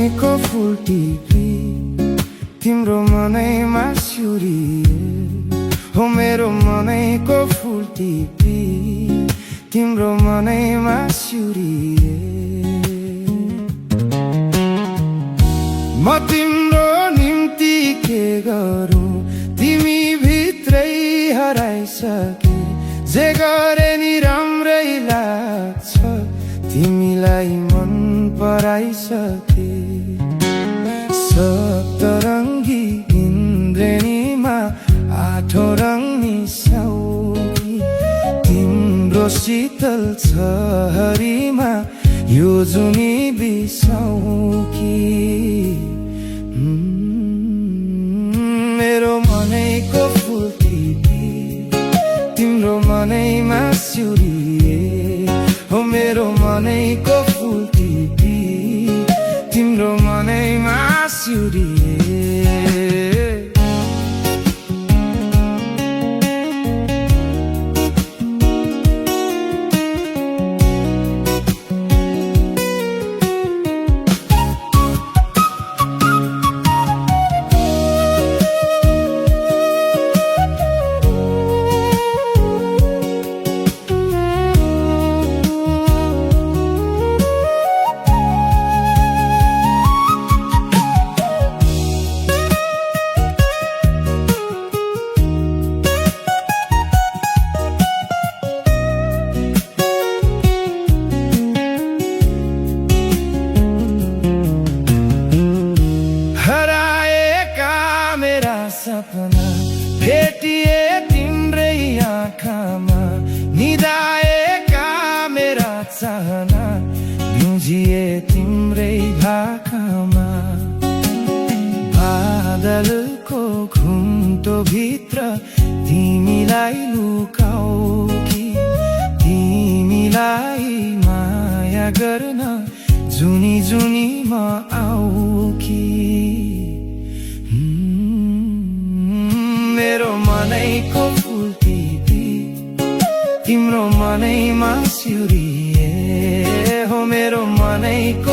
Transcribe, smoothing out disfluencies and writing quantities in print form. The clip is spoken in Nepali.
मनैको फुल टिपी तिम्रो मनैमा सिउरिए हो मेरो मनैको फुल टिपी तिम्रो मनैमा सिउरिए म तिम्रो निम्ति के गरौँ तिमी भित्रै हराइसके जे गरे नि राम्रै लाग्छ तिमीलाई मन पराइसके सप्तरङ्गी इन्द्रेणीमा आठौँ रङ मिसाउकी तिम्रो शीतल छहरीमा यो जुनी बिसाउकी मेरो मनैको फुल टिपी तिम्रो मनैमा सिउरिए हो मेरो मनैको फुल टिपी तिम्रो मनैमा सिउरिए सपना भेटिए तिम्रै आँखामा निदाएका मेरा चाहना भिउजिए तिम्रै भाकामा बादलको घुम्टो भित्र तिमीलाई लुकाऊ कि तिमीलाई माया गर्न जुनी जुनी म आऊ कि मेरो मनैको फुल टिपी तिम्रो मनैमा सिउरिए हो मेरो मनैको